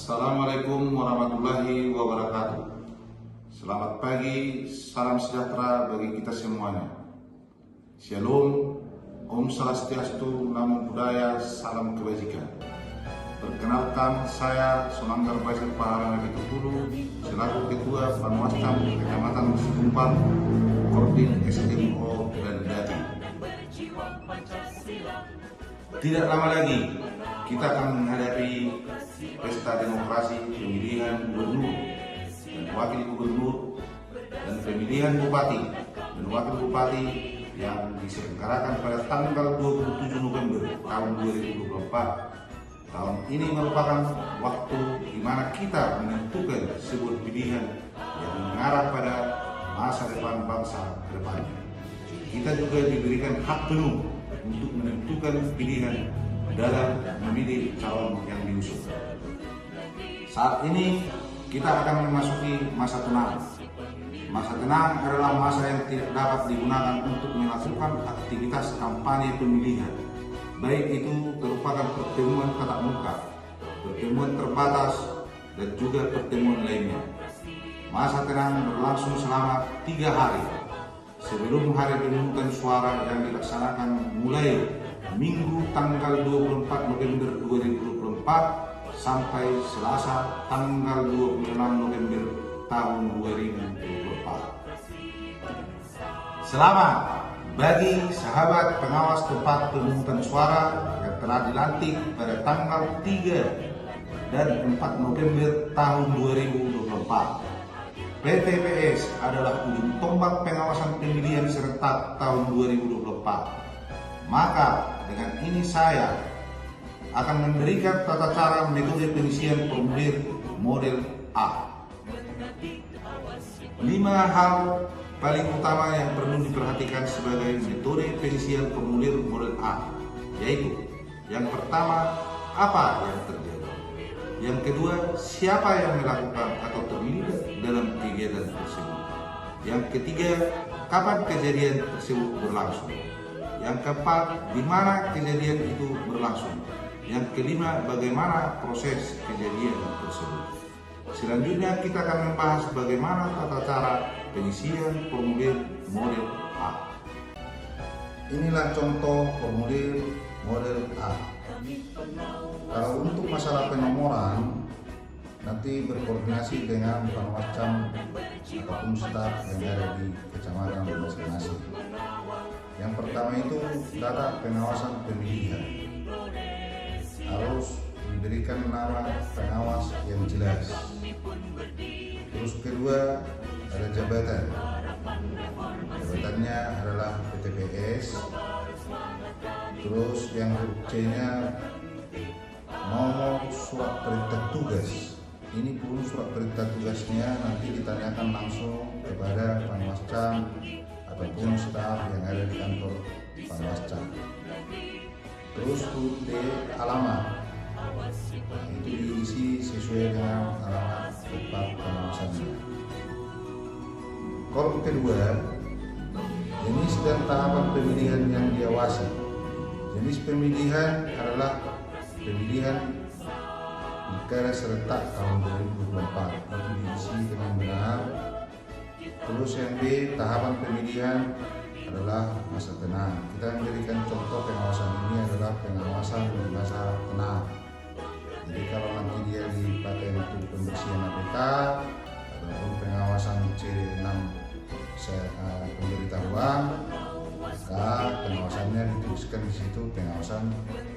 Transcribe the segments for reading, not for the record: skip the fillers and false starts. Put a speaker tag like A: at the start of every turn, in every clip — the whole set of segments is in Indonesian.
A: Assalamualaikum warahmatullahi wabarakatuh. Selamat pagi, salam sejahtera bagi kita semuanya. Shalom, Om Swastiastu, Namo Buddhaya, salam kebajikan. Perkenalkan, saya Sonanggar Basir Pahala Nabi Tupulu, selaku Ketua Panwascam Kecamatan Sekumpal, Kodim SDO dan Jati. Tidak lama lagi kita akan menghadapi pesta demokrasi pemilihan gubernur dan wakil gubernur dan pemilihan bupati dan wakil bupati yang diselenggarakan pada tanggal 27 November tahun 2024. Tahun ini merupakan waktu di mana kita menentukan sebuah pilihan yang mengarah pada masa depan bangsa ke depannya. Kita juga diberikan hak penuh untuk menentukan pilihan dalam memilih calon yang diusung. Saat ini kita akan memasuki masa tenang. Masa tenang adalah masa yang tidak dapat digunakan untuk melakukan aktivitas kampanye pemilihan, baik itu merupakan pertemuan tatap muka, pertemuan terbatas, dan juga pertemuan lainnya. Masa tenang berlangsung selama 3 hari sebelum hari pemungutan suara yang dilaksanakan mulai Minggu tanggal 24 November 2024 sampai Selasa tanggal 26 November tahun 2024. Selamat bagi sahabat pengawas tempat pemungutan suara yang telah dilantik pada tanggal 3 dan 4 November tahun 2024. PTPS adalah ujung tombak pengawasan pemilihan serentak tahun 2024. Maka dengan ini saya akan memberikan tata cara metode pengisian formulir model A. 5 hal paling utama yang perlu diperhatikan sebagai metode pengisian formulir model A, yaitu yang pertama, apa yang terjadi. Yang kedua, siapa yang melakukan atau terlibat dalam kegiatan tersebut. Yang ketiga, kapan kejadian tersebut berlangsung. Yang keempat, di mana kejadian itu berlangsung. Yang kelima, bagaimana proses kejadian tersebut. Selanjutnya kita akan membahas bagaimana tata cara pengisian formulir model A. Inilah contoh formulir model A. Kalau untuk masalah penomoran, nanti berkoordinasi dengan Panwascam ataupun staf yang ada di kecamatan masing-masing. Yang pertama itu data pengawasan pemilihan. Harus diberikan nama pengawas yang jelas. Terus kedua, ada jabatan. Jabatannya adalah PTPS. Terus yang C-nya nomor surat perintah tugas. Ini pun surat perintah tugasnya nanti ditanyakan langsung kepada Panwascam ataupun staf yang ada di kantor Panwascam. Terus huruf D, alamat. Itu diisi sesuai dengan alamat tempat pengawasannya. Kolom kedua, jenis dan tahapan pemilihan yang diawasi. Jenis pemilihan adalah pemilihan pilkada serentak tahun 2024. Itu diisi dengan benar. Terus yang B, tahapan pemilihan adalah masa tenang. Kita memberikan contoh pengawasan ini adalah pengawasan di masa tenang. Jadi kalau nanti dia dipakai untuk pembersihan APK ataupun pengawasan C6 pemberitahuan, maka pengawasannya dituliskan di situ pengawasan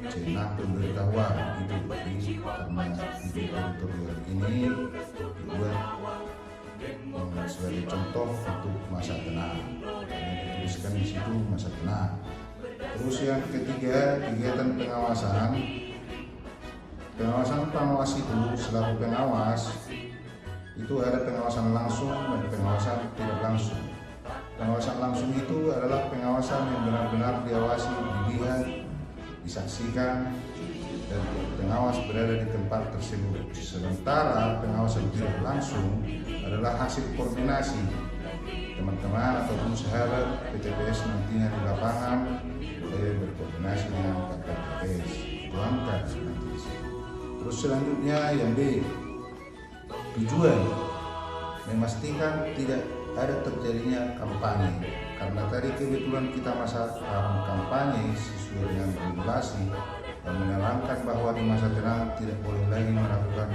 A: C6 pemberitahuan. Jadi karena di editorial ini dibuat sebagai contoh untuk masa tenang, dituliskan di situ masa tenang. Terus yang ketiga, kegiatan pengawasan. Pengawasan pengawas itu selaku pengawas itu ada pengawasan langsung dan pengawasan tidak langsung. Pengawasan langsung itu adalah pengawasan yang benar-benar diawasi, dilihat, disaksikan, dan pengawas berada di tempat tersebut. Sementara pengawasan tidak langsung adalah hasil koordinasi teman-teman ataupun sahabat PTPS nantinya di lapangan berkoordinasi dengan PTPS. Itu angka nanti.
B: Terus selanjutnya yang B, tujuan memastikan tidak ada terjadinya kampanye. Karena tadi kebetulan kita masa kampanye sesuai dengan regulasi yang menerangkan bahwa di masa tenang tidak boleh lagi melakukan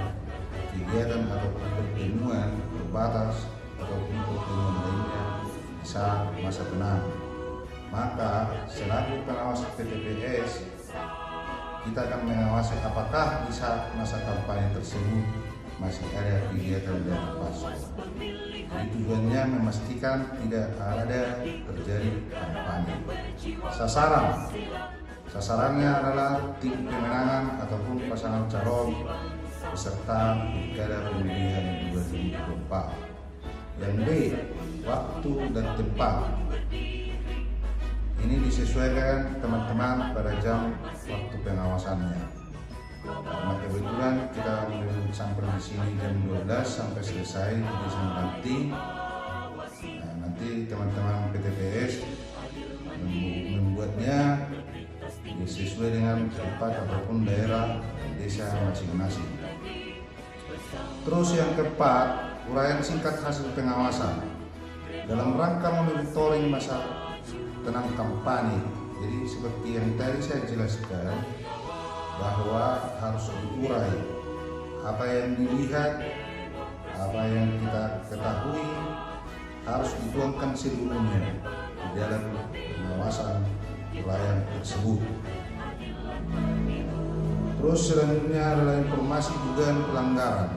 B: kegiatan atau pertemuan terbatas ataupun pertemuan lainnya di saat masa tenang. Maka selaku pengawas PTPS, kita akan mengawasi apakah di saat masa kampanye tersebut masih ada kegiatan dari paslon. Jadi tujuannya memastikan tidak ada terjadi kampanye. Sasarannya adalah tim pemenangan ataupun pasangan calon peserta pilkada pemilihan 2024. Yang B, waktu dan tempat. Ini disesuaikan teman-teman pada jam waktu pengawasannya. Karena kebetulan kita sampai di sini jam 12 sampai selesai, jadi nanti teman-teman PTPS membuatnya sesuai dengan tempat ataupun daerah desa masing-masing. Terus yang keempat, uraian singkat hasil pengawasan dalam rangka monitoring masa tenang kampanye. Jadi seperti yang tadi saya jelaskan, bahwa harus diurai apa yang dilihat, apa yang kita ketahui harus dituangkan seluruhnya di dalam pengawasan uraian tersebut. Terus selanjutnya adalah informasi dugaan pelanggaran.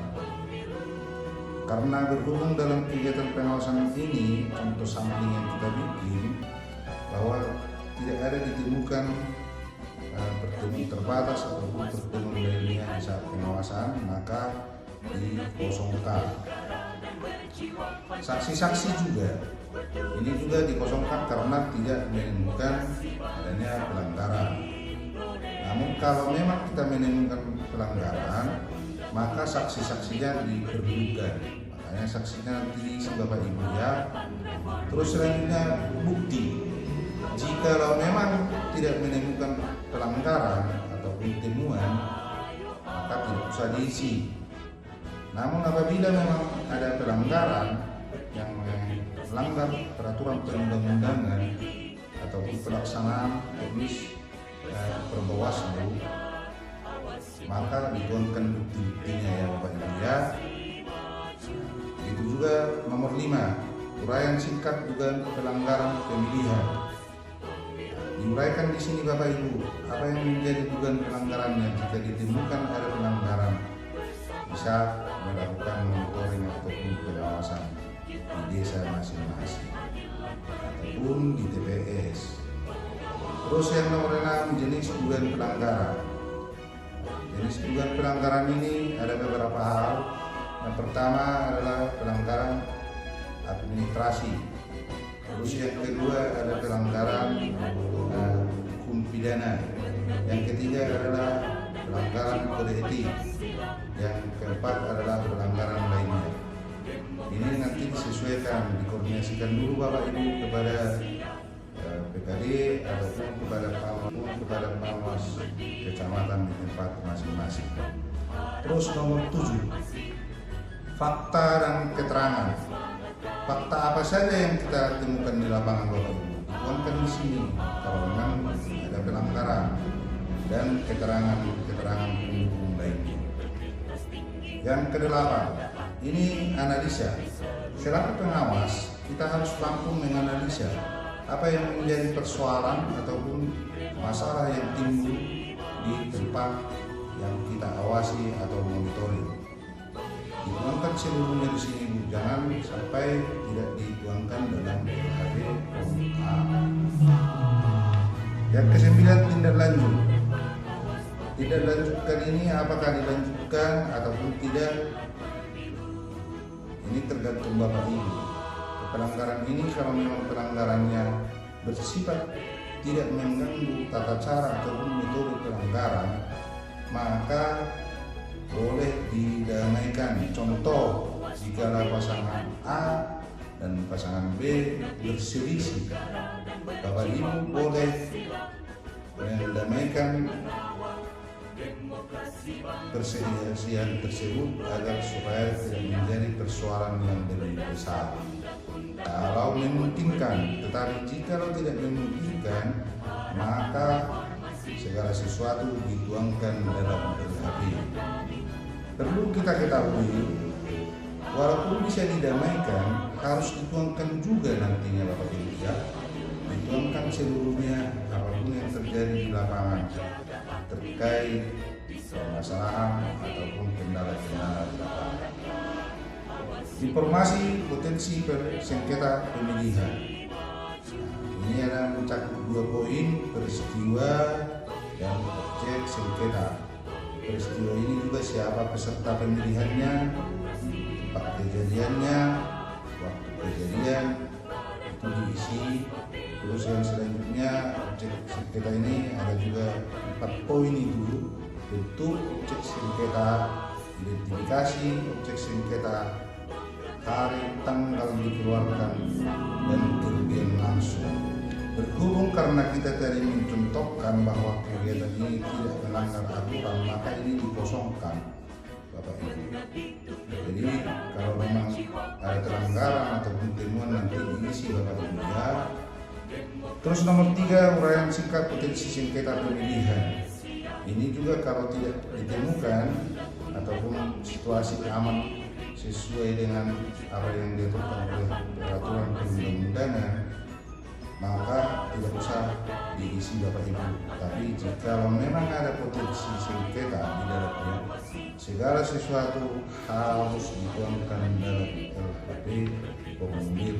B: Karena berhubung dalam kegiatan pengawasan ini, contoh sampling yang kita bikin, bahwa tidak ada ditemukan pertemuan terbatas ataupun pertemuan lainnya di saat pengawasan, maka dikosongkan. Saksi-saksi juga ini juga dikosongkan karena tidak menemukan adanya pelanggaran. Namun kalau memang kita menemukan pelanggaran, maka saksi-saksinya diperlukan. Makanya saksinya nanti diisi Bapak Ibu ya. Terus selanjutnya bukti. Jikalau memang tidak menemukan pelanggaran ataupun temuan, maka tidak usah diisi. Namun apabila memang ada pelanggaran yang melanggar peraturan perundang-undangan ataupun pelaksanaan teknis Perbawaslu, maka dituangkan bukti-buktinya ya Bapak Ibu ya. Itu juga nomor 5, uraian singkat dugaan pelanggaran pemilihan. Diuraikan di sini Bapak Ibu, apa yang menjadi dugaan pelanggarannya jika ditemukan ada pelanggaran, bisa melakukan monitoring ataupun pengawasan di desa masing-masing ataupun di TPS. Terus yang nomor 6, jenis dugaan pelanggaran. Jenis dugaan pelanggaran ini ada beberapa hal. Yang pertama adalah pelanggaran administrasi. Terus yang kedua ada pelanggaran hukum pidana. Yang ketiga adalah pelanggaran kode etik. Yang keempat adalah pelanggaran lainnya. Ini nanti disesuaikan, dikoordinasikan dulu Bapak Ibu kepada PKD ataupun kepada pengawas kecamatan di tempat masing-masing. Terus nomor 7, fakta dan keterangan. Fakta apa saja yang kita temukan di lapangan Bapak Ibu, dituangkan di sini kalau memang ada pelanggaran, dan keterangan pendukung lainnya. Yang ke-8, ini analisa. Selaku pengawas, kita harus mampu menganalisa apa yang menjadi persoalan ataupun masalah yang timbul di tempat yang kita awasi atau monitoring. Dituangkan seluruhnya di sini Bu, jangan sampai tidak dituangkan dalam LHD A. Yang ke-9, tindak lanjut. Tindak lanjutkan ini apakah dilanjutkan ataupun tidak, ini tergantung Bapak Ibu. Pelanggaran ini kalau memang pelanggarannya bersifat tidak mengganggu tata cara ataupun metode pelanggaran, maka boleh didamaikan. Contoh, jika pasangan A dan pasangan B berselisih, Bapak Ibu boleh mendamaikan persediaan tersebut agar supaya tidak menjadi persoalan yang lebih besar. Kalau memungkinkan, tetapi jika tidak memungkinkan, maka segala sesuatu dituangkan dalam LHP. Perlu kita ketahui, walaupun bisa didamaikan, harus dituangkan juga nantinya Bapak Ibu ya. Dituangkan seluruhnya apapun yang terjadi di lapangan terkait permasalahan ataupun kendala-kendala di lapangan. Informasi potensi sengketa pemilihan. Ini ada mencakup 2 poin, peristiwa dan objek sengketa. Peristiwa ini juga siapa peserta pemilihannya, tempat kejadiannya, waktu kejadian, itu diisi. Terus yang selanjutnya objek sengketa ini ada juga 4 poin itu: bentuk objek sengketa, identifikasi objek sengketa, hari tanggal dikeluarkan, dan kerugian langsung. Berhubung karena kita tadi mencontohkan bahwa kegiatan ini tidak melanggar aturan, maka ini dikosongkan Bapak Ibu. Jadi kalau memang ada pelanggaran ataupun temuan nanti diisi Bapak Ibu ya. Terus nomor 3, uraian singkat potensi sengketa pemilihan. Ini juga kalau tidak ditemukan ataupun situasi aman sesuai dengan apa yang ditetapkan oleh peraturan perundang-undangan, maka tidak usah diisi Bapak Ibu. Tapi jika memang ada potensi sengketa di dalamnya, segala sesuatu harus dituangkan dalam LHP formulir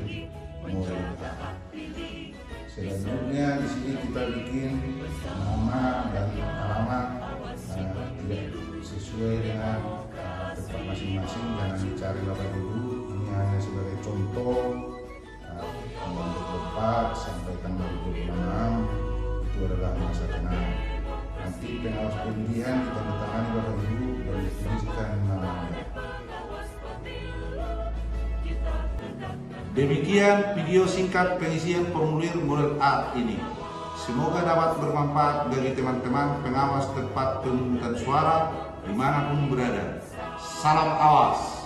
B: model A. Selanjutnya di sini kita bikin nama dan alamat tidak sesuai dengan tempat masing-masing, jangan dicari Bapak Ibu. Ini hanya sebagai contoh. Tanggal 24 sampai tanggal 26 itu adalah masa tenang. Nanti pengawas pemilihan ditandatangani Bapak Ibu dan dituliskan namanya.
A: Demikian video singkat pengisian formulir model A ini. Semoga dapat bermanfaat bagi teman-teman pengawas tempat pemungutan suara dimanapun berada. Salam awas.